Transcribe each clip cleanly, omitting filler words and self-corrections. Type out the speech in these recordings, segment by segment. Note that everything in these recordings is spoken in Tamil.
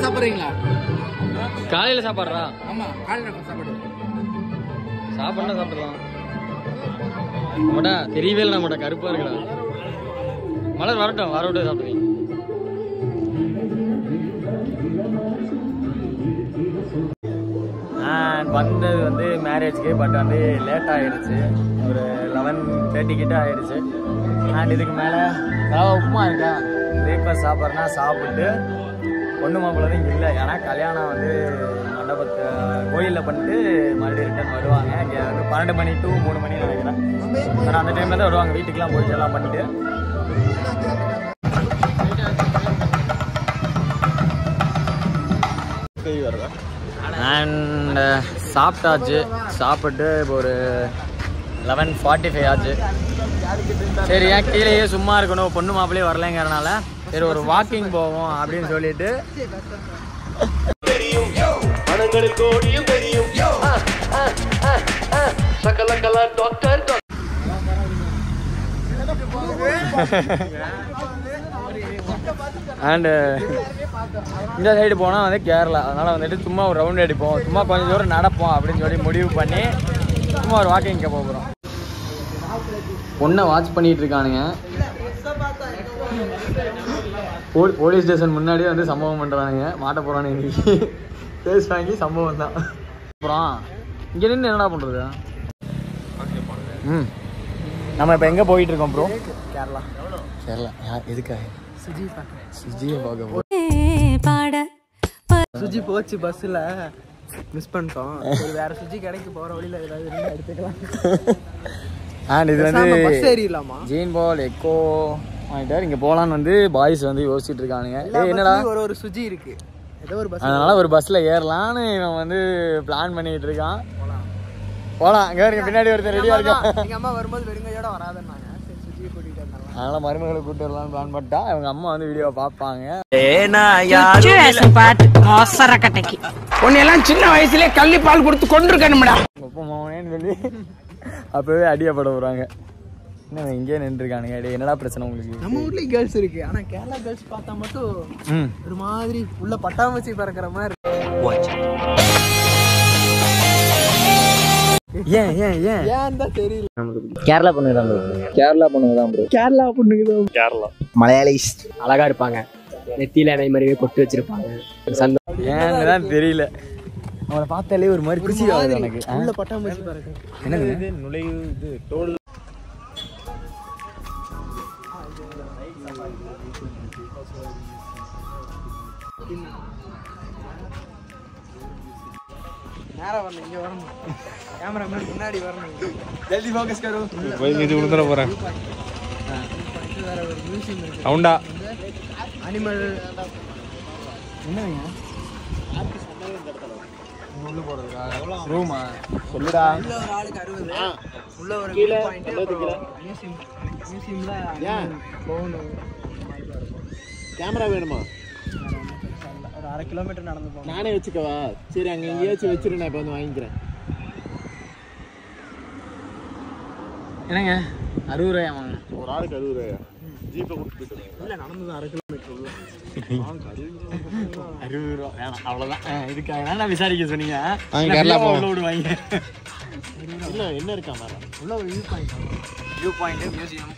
சாப்பிடுறீங்களா? காலையில சாப்பாடுறா? ஆமா, காலையில சாப்பாடு. சாப்பிடலாம் சாப்பிடலாம். நம்மடா தெரியவே இல்லை, நம்மட கருப்பா இருக்கடா. மலர் வரட்டும், வர விட்டு சாப்பிடுவீங்க. வந்தது வந்து மேரேஜ்க்கு, பட் வந்து லேட் ஆகிடுச்சு. ஒரு 11:30 கிட்ட ஆகிடுச்சு. அண்ட் இதுக்கு மேலே உப்புமா இருக்கா, பிரேக்ஃபாஸ்ட் சாப்பிட்றேன்னா சாப்பிட்டு பொண்ணு மாப்பிள்ள தான் இங்கே இல்லை. ஏன்னா கல்யாணம் வந்து மண்டபத்தை கோயிலில் பண்ணிட்டு மறுபடியும் ரிட்டர்ன் வருவாங்க. இங்கே வந்து 12 மணி to 3 மணி நினைக்கிறேன். ஆனால் அந்த டைமில் தான் வருவாங்க. வீட்டுக்கெலாம் போயிட்டு எல்லாம் பண்ணிட்டு அண்ட் சாப்பிட்டாச்சு. சாப்பிட்டு இப்போ ஒரு 11:45 ஆச்சு. சரி, ஏன் கீழேயே சும்மா இருக்கணும், பொண்ணு மாப்பிள்ளையே வரலைங்கிறனால சரி ஒரு வாக்கிங் போவோம் அப்படின்னு சொல்லிட்டு அண்டு இந்த சைடு போனால் வந்து கேரளா. அதனால் வந்துட்டு சும்மா ஒரு ரவுண்ட் அடிப்போம், சும்மா கொஞ்சம் தூரம் நடப்போம் அப்படின்னு சொல்லி முடிவு பண்ணி சும்மா ஒரு வாக்கிங்க்கு போகிறோம். பொண்ணை வாட்ச் பண்ணிட்டு இருக்கானுங்க. போலீஸ் ஸ்டேஷன் முன்னாடியே வந்து சம்பவம் பண்ணுறானுங்க. மாட்ட போகிறானுங்க இன்னைக்கு. பேஸ் வாங்கி சம்பவம் தான். அப்புறம் இங்கே நின்று என்னடா பண்ணுறது? நம்ம இப்போ எங்கே போயிட்டு இருக்கோம் ப்ரோ? கேரளா. கேரளா யார் எதுக்காக? சுஜியை பார்க்க போ. சுஜி போச்சு பஸ்ஸில், மிஸ் பண்ணிட்டோம். வேற சுஜி கடைக்கு போகிற வழியில் ஏதாவது இருந்தால் எடுத்துக்கலாம். அண்ட் இது வந்து பஸ் ஏறிடலாமா? ஜீன் பால் எக்கோ வாங்கிட்டார். இங்கே போகலான்னு வந்து பாய்ஸ் வந்து யோசிச்சுட்டு இருக்கானுங்க. என்னடா ஒரு சுஜி இருக்கு, ஏதோ ஒரு பஸ், அதனால ஒரு பஸ்ஸில் ஏறலான்னு இவன் வந்து பிளான் பண்ணிட்டு இருக்கான். போகலாம். இங்கே இருக்க பின்னாடி ஒருத்தர் ரெடியாக இருக்கான். எங்கள் அம்மா வரும்போது வெறுங்கையோட வராதுன்னாங்க. சரி, சுஜியை கூட்டிகிட்டு வந்தாங்க. அதனால மருமகளை கூப்பிட்டு வரலான்னு பிளான் பண்ணிட்டா. இவங்க அம்மா வந்து வீடியோ பார்ப்பாங்க. உன்னையெல்லாம் சின்ன வயசுலேயே கள்ளி பால் கொடுத்து கொண்டிருக்கணும்டா ஒப்பமாவனேன்னு சொல்லி அப்பவே அடியப்பட போறாங்க. என்ன இங்கே நின்றுருக்கானுங்க. என்னடா பிரச்சனை உங்களுக்கு? நம்ம ஊர்லேயும் கேர்ள்ஸ் இருக்கு, ஆனால் கேரளா கேர்ள்ஸ் பார்த்தா மட்டும் ஒரு மாதிரி உள்ள பட்டாம்பூச்சி பறக்கிற மாதிரி. ஏன் ஏன் ஏன் ஏன் தான் தெரியல. கேரளா பொண்ணுங்க தான் ப்ரோ. கேரளா பொண்ணுங்க தான் ப்ரோ. கேரளா பொண்ணுங்க தான். கேரளா மலையாளிஸ் அழகா இருப்பாங்க, நெத்தியில அணை மாதிரியே கொட்டு வச்சிருப்பாங்க. ஏன்னு தான் தெரியல, அவளை பார்த்தாலே ஒரு மாதிரி குச்சி ஆகுது எனக்கு. உள்ள பட்டாம்பூச்சி பறக்கு. என்னது நுழைவு இது டோல். நேரா வரணும், இங்க வரணும். கேமராமேன் முன்னாடி வரணும். ஜல்தி ஃபோக்கஸ் கரோ. போய் இது உள்ள போறேன். வேற ஒரு மியூசியம் இருக்கு. சவுண்டா அனிமல் என்னங்க உள்ள போறதுக்கா? ரூமா சொல்லுடா. உள்ள ஒரு ஆளுக்கு 60, உள்ள ஒரு வியூ பாயிண்ட். மியூசியம்ல போகணும். கேமரா வேணுமா? ஒரு 1/2 கிலோமீட்டர் நடந்து போகணும். நானே வச்சுக்கவா? சரி, அங்கே எங்கேயாச்சும் வச்சிரு, நான் இப்போ வந்து வாங்கிக்கிறேன். என்னங்க 60 ரூபாயாமா? ஒரு ஆளுக்கு 60 ரூபாயா? ஜீப்பை கொடுத்து போயிட்டு இல்லை, நடந்து தான் 1/2 கிலோமீட்டர் உள்ள. 60 ரூபா வேணாம், அவ்வளோதான். இதுக்காக நான் விசாரிக்க சொன்னீங்க. கேரளா உள்ள விடுவாங்க. இல்லை, என்ன இருக்கா மேடம்? உள்ள ஒரு view point. View point, museum,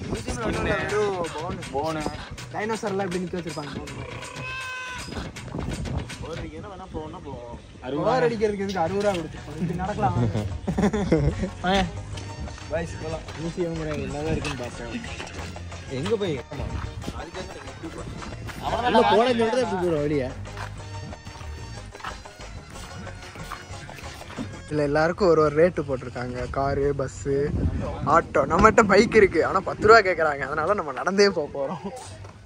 phone, டைனோசர்லாம் எப்படி நிற்க வச்சிருப்பாங்க. என்ன வேணா போகணும்னா போவோம். ஓவர் அடிக்கிறதுக்கு எதுக்கு 60 ரூபா கொடுத்துருப்பாங்க? இப்படி நடக்கலாம். மியூசியம் என்னதான் இருக்குன்னு பார்ப்போம். எங்கே போய் உள்ள போனேன்னு சொல்லிட்டு எப்படி போகிறோம் வெளியே? இல்லை, எல்லாருக்கும் ஒரு ரேட்டு போட்டிருக்காங்க. Car, bus, auto. நம்மகிட்ட பைக் இருக்கு, ஆனால் 10 ரூபா கேட்குறாங்க. அதனால நம்ம நடந்தே போக போகிறோம்.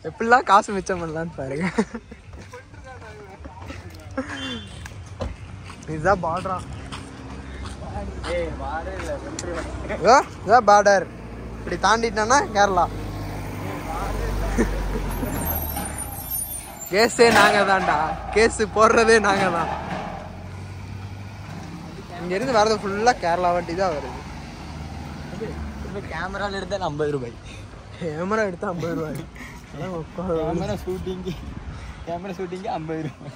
எப்படிலாம் காசு மிச்சம் பண்ணலான்னு பாருங்க. இதுதான் பார்டரா? இதுதான் பார்டர். இப்படி தாண்டிட்டோன்னா கேரளா. கேஸே நாங்கள் தான்டா, கேஸு போடுறதே நாங்கள் தான். இங்கேருந்து வரது ஃபுல்லாக கேரளா வண்டி தான் வருது. இப்போ கேமராவில் எடுத்தால் 50 ரூபாய். கேமரா எடுத்தால் 50 ரூபாய். கேமரா ஷூட்டிங்கு 50 ரூபாய்.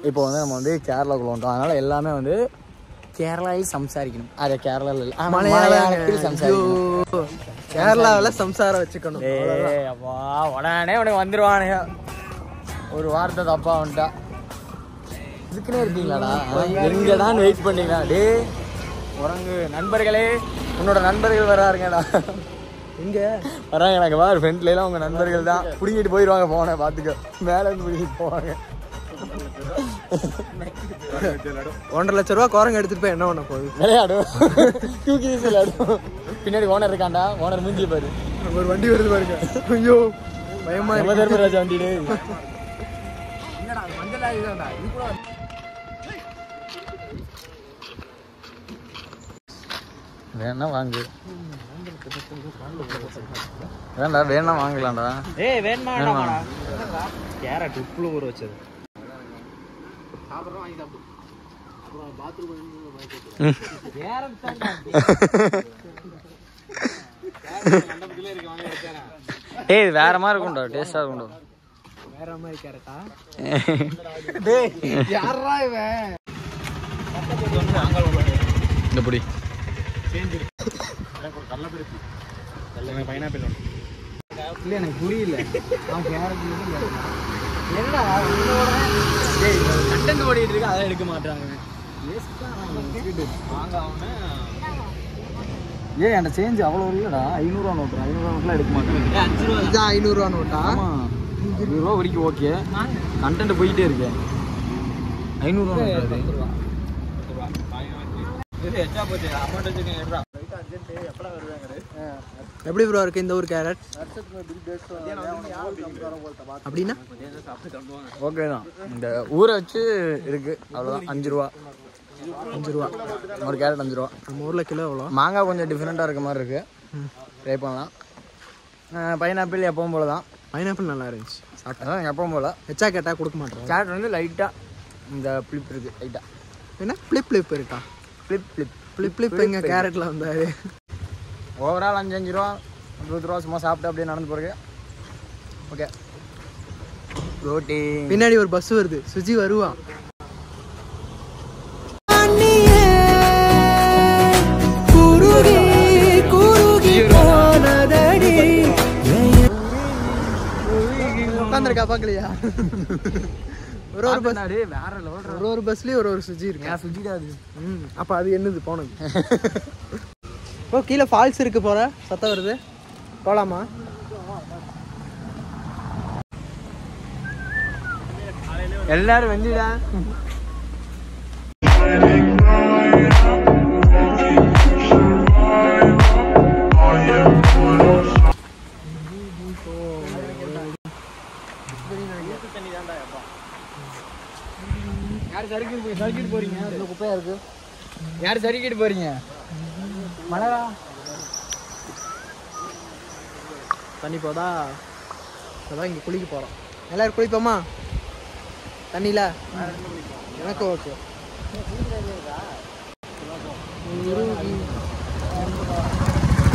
இப்போ வந்து நம்ம வந்து கேரளாவுக்குள்ள வந்துட்டோம். அதனால் எல்லாமே வந்து கேரளாவில் சம்சாரிக்கணும். அதை கேரளாவில் மலையாளத்தில் சம்சாரிக்கணும். கேரளாவில் சம்சாரம் வச்சுக்கணும். அப்பா உடனே உனக்கு வந்துடுவானுங்க. ஒரு வார்த்தை தப்பா வந்துட்டா இதுக்குன்னே இருக்கீங்களாடா? எங்கடான்னு வெயிட் பண்ணீங்களா? டே உறங்கு நண்பர்களே, உன்னோட நண்பர்கள் வராருங்கடா. இங்கே வராங்க. எனக்கு வா ஃப்ரெண்ட்லாம் உங்கள் நண்பர்கள் தான். பிடிங்கிட்டு போயிடுவாங்க. போன பார்த்துக்க மேலே இருந்து பிடிக்கிட்டு போவாங்க. 1.5 லட்ச ரூபா குரங்கு எடுத்துட்டு போய் என்ன பண்ண போகுது? விளையாடும். தூக்கி விளையாடும். பின்னாடி ஓனர் இருக்காண்டா. ஓனர் மூஞ்சி பாரு. ஒரு வண்டி வருது பாருங்க. ஐயோ பயமா நம்ம தர்மராஜா வண்டிடு. வேணா வாங்கு. வேண்டா வேணா வாங்கலாம்டா. ஏய் வேணுமாடா? கேரட் உப்புல ஊற வச்சது. ஏய் வேற மாதிரி இருக்கும்டா. டேஸ்டா இருக்கும்டா. வேற மாதிரி கேரட்டா? டேய் யாரா இவன்? இந்த புடி பைனாப்பிள் இல்ல எனக்கு புரியல. என்னடா கண்டென்ட் ஓடிட்டு இருக்கு, அதை எடுக்க மாட்டாங்க. ஏன் என்கிட்ட சேஞ்ச் அவ்வளோ இல்லடா. 500 ரூபா நோட்டு. 500 ரூபா நோட்டுலாம் எடுக்க மாட்டேன். 500 ரூபா நோட்டா? ஆமா 20 ரூபா வரைக்கும் ஓகே. கண்டென்ட் போயிட்டே இருக்கு. 500 ரூபா நோட்டு. எப்படி ப்ரோ இருக்கு இந்த ஊர் கேரட்? அப்படின்னா ஓகே தான். இந்த ஊரை வச்சு இருக்கு அவ்வளோதான். 5 ரூபா. 5 ரூபா ஒரு கேரட் 5 ரூபா. நம்ம ஊரில் கிலோ எவ்வளோ? மாங்காய் கொஞ்சம் டிஃப்ரெண்ட்டாக இருக்க மாதிரி இருக்கு. ட்ரை பண்ணலாம். பைனாப்பிள் எப்பவும் போல தான். பைனாப்பிள் நல்லா இருந்துச்சு. சாப்பிட்டா எப்பவும் போல. ஹெச்சா கேட்டால் கொடுக்க மாட்டோம். கேரட் வந்து லைட்டாக இந்த பிளிப் இருக்குது. லைட்டாக என்ன பிளிப் இருக்கா? பிளிப் எங்கள் கேரட்டில் வந்தாரு. ஓவரால் 5 ரூபா 20 ரூபா சும்மா சாப்பிட்டு அப்படியே நடந்து போகிறேன். ஓகே ரோட்டி. பின்னாடி ஒரு பஸ் வருது. சுஜி வருவா. உட்காந்துருக்கா பார்க்கலையா? ஒரு பஸ் வேற லெவல். ஒரு பஸ்லயும் ஒரு சுஜி இருக்கு. சுஜிடா அது. அப்போ அது என்னது போனது? ஓ கீழே ஃபால்ஸ் இருக்கு போற சத்தம் வருது. போலாமா? எல்லாரும் வந்துடா. யார் சறுக்கிட்டு போறீங்க? குப்பையா இருக்கு. யார் சறுக்கிட்டு போறீங்க? மலரா தண்ணி போதா? அதான் இங்கே குளிக்க போகிறோம். எல்லாரும் குளிப்போமா தண்ணியில்? எனக்கு ஓகே.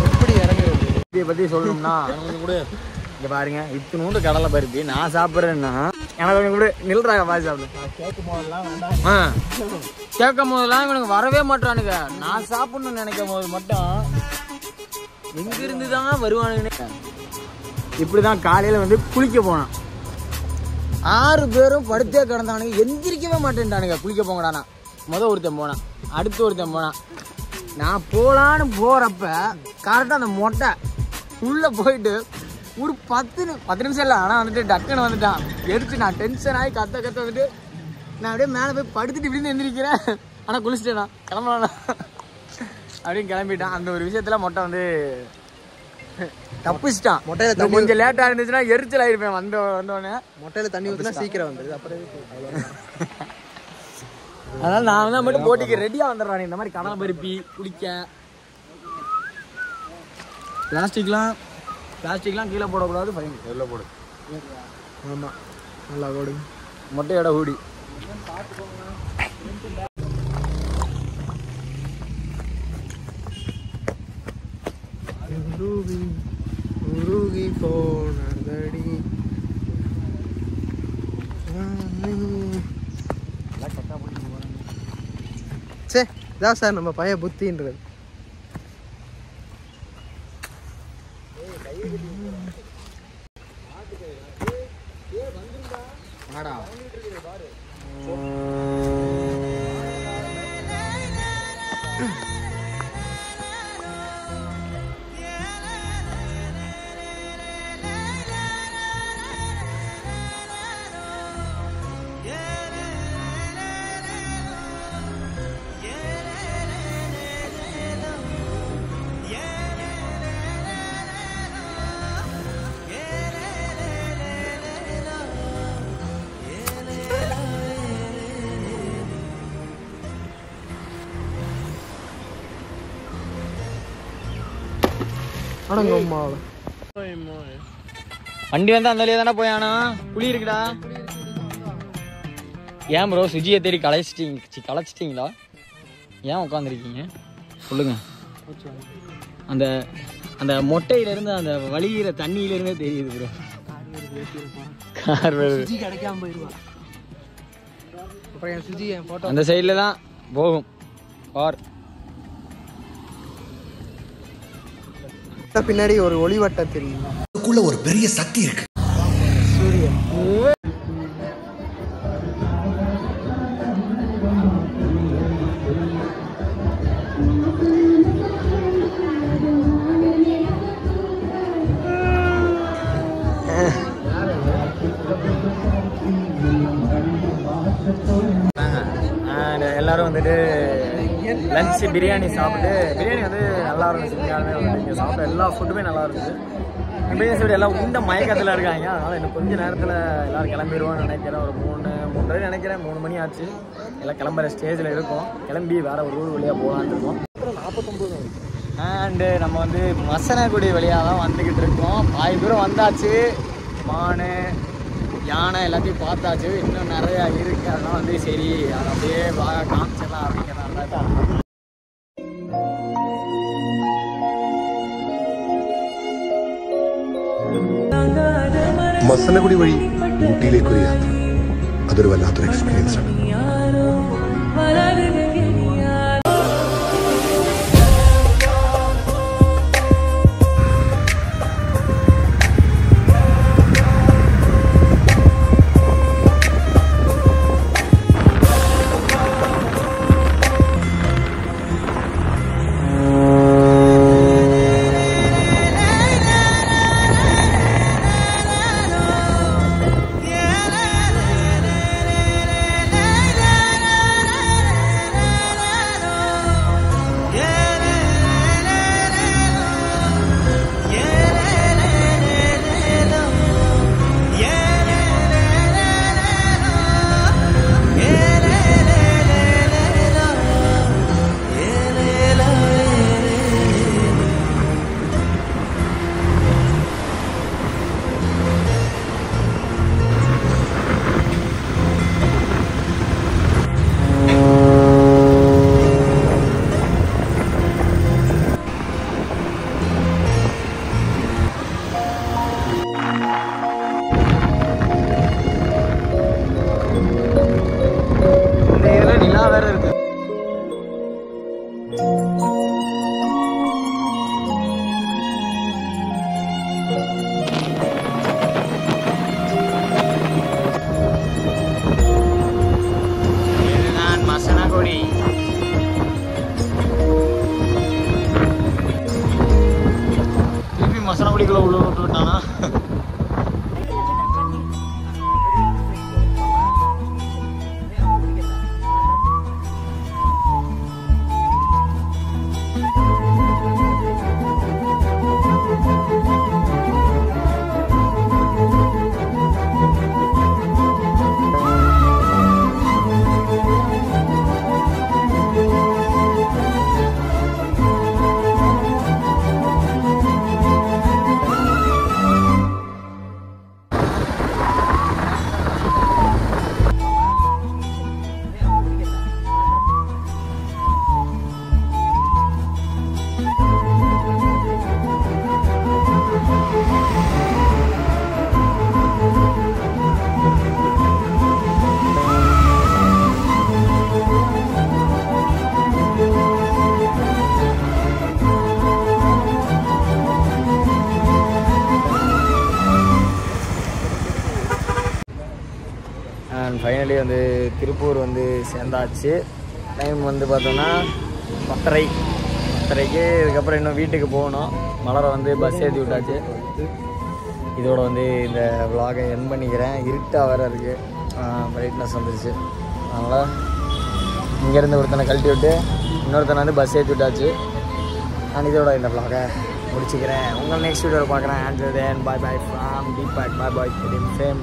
எப்படி இறங்குறது? இதை பற்றி சொல்லணும்னா கூட இங்கே பாருங்க. இத்தினூண்டு கடலை பருப்பி நான் சாப்பிட்றேன்னா எனக்கு கொஞ்சம் கூட நில்றாங்க. பாதி சாப்பிடு. கேட்கும் போதெல்லாம் இவனுக்கு வரவே மாட்டானுங்க. நான் சாப்பிடணும்னு நினைக்கும் போது மட்டும் எங்கிருந்து தான் வருவானுங்கன்னு. இப்படி தான் காலையில் வந்து குளிக்க போனான். 6 பேரும் படுத்தே கிடந்தானுங்க. எந்திரிக்கவே மாட்டேன்ட்டானுங்க. குளிக்க போங்கடானா ஒருத்தன் போனான். அடுத்து ஒருத்தன் போனான். நான் போகலான்னு போகிறப்ப கரெக்டாக அந்த மொட்டை உள்ளே போயிட்டு ஒரு 10 நிமிஷம் இல்லை. ஆனால் வந்துட்டு டக்குன்னு வந்துட்டான். எடுத்து நான் டென்ஷன் ஆகி கத்த வந்துட்டு நான் அப்படியே மேலே போய் படுத்துட்டு இப்படின்னு எந்திரிக்கிறேன். ஆனால் குளிச்சுட்டேன். கிளம்பலாம்ண்ணா அப்படின்னு கிளம்பிட்டான். அந்த ஒரு விஷயத்தில் மொட்டை வந்து தப்பிச்சிட்டான். மொட்டையில் தண்ணி கொஞ்சம் லேட்டாக இருந்துச்சுன்னா எரிச்சல் ஆகிருப்பேன். வந்தோடனே மொட்டையில் தண்ணி ஊற்றினா சீக்கிரம் வந்துடுது. அப்புறம் அதனால் நான் தான் மட்டும் போட்டிக்கு ரெடியாக வந்துடுறானே. இந்த மாதிரி கடலை பருப்பி குடிக்க. பிளாஸ்டிக்லாம் கீழே போடக்கூடாது. ஃபைன் எவ்வளோ போடு. ஆமாம் நல்லா ஓடுங்க. மொட்டையோட ஊடி சே இதான் சார் நம்ம பையன் புத்தின்றது. வண்டி வந்து அந்த வழியா தானே போயானா? புளி இருக்குடா. ஏன் ப்ரோ சுஜியை தேடி களைச்சிட்டீங்களா? ஏன் உட்காந்துருக்கீங்க சொல்லுங்க. அந்த அந்த மொட்டையிலேருந்து அந்த வழியிற தண்ணியிலேருந்தே தெரியுது ப்ரோ. கார் வருது கிடைக்காம போயிடுவான். சுஜி என் போட்டோ அந்த சைடில் தான் போகும் கார். பின்னாடி ஒரு ஒளிவட்டம் தெரியும். அதுக்குள்ள ஒரு பெரிய சக்தி இருக்கு. சூரியன் எல்லாரும் வந்துட்டு லஞ்ச் பிரியாணி சாப்பிட்டு, பிரியாணி வந்து நல்லா இருந்துச்சு. இங்கே சாப்பிட்ட எல்லா ஃபுட்டுமே நல்லா இருந்துச்சு. பிரியாணி சாப்பிட்டு எல்லாம் உண்ட மயக்கத்தில் இருக்காங்க. அதனால் இன்னும் கொஞ்சம் நேரத்தில் எல்லோரும் கிளம்பிடுவோம்னு நினைக்கிறேன். ஒரு 3:30 நினைக்கிறேன். 3 மணி ஆச்சு. எல்லாம் கிளம்புற ஸ்டேஜில் இருக்கோம். கிளம்பி வேறு ஒரு ஊர் வழியாக போகலான்னு இருக்கோம். 49 அண்டு நம்ம வந்து மசனகுடி வழியாக தான் வந்துக்கிட்டு இருக்கோம். பாதி தூரம் வந்தாச்சு. மான் யானை எல்லாத்தையும் பார்த்தாச்சு. இன்னும் நிறையா இருக்குது. அதெல்லாம் வந்து சரி அதை அப்படியே காமிச்சிடலாம் அப்படிங்கிறனால தான். മസനഗുഡി വഴി ഊട്ടിയിലേക്കൊരു യാത്ര, അതൊരു വല്ലാത്തൊരു എക്സ്പീരിയൻസ് ആണ്. மசனகுடிக்குள்ள உள்ள விட்டு விட்டானா? ஃபைனலி வந்து திருப்பூர் வந்து சேர்ந்தாச்சு. டைம் வந்து பார்த்தோன்னா 10:30க்கு. இதுக்கப்புறம் இன்னும் வீட்டுக்கு போகணும். மலரை வந்து பஸ் ஏற்றி விட்டாச்சு. இதோட வந்து இந்த விலாகை என் பண்ணிக்கிறேன். இருட்டாக வேறு இருக்குது, பிரைட்னஸ் வந்துருச்சு. அதனால் இங்கேருந்து ஒருத்தனை கழட்டி விட்டு இன்னொருத்தனை வந்து பஸ் ஏற்றி விட்டாச்சு. நான் இதோட இந்த விலாகை முடிச்சுக்கிறேன். உங்கள் நெக்ஸ்ட் வீடியோவில் பார்க்குறேன். And then bye bye from debug. Bye bye. Same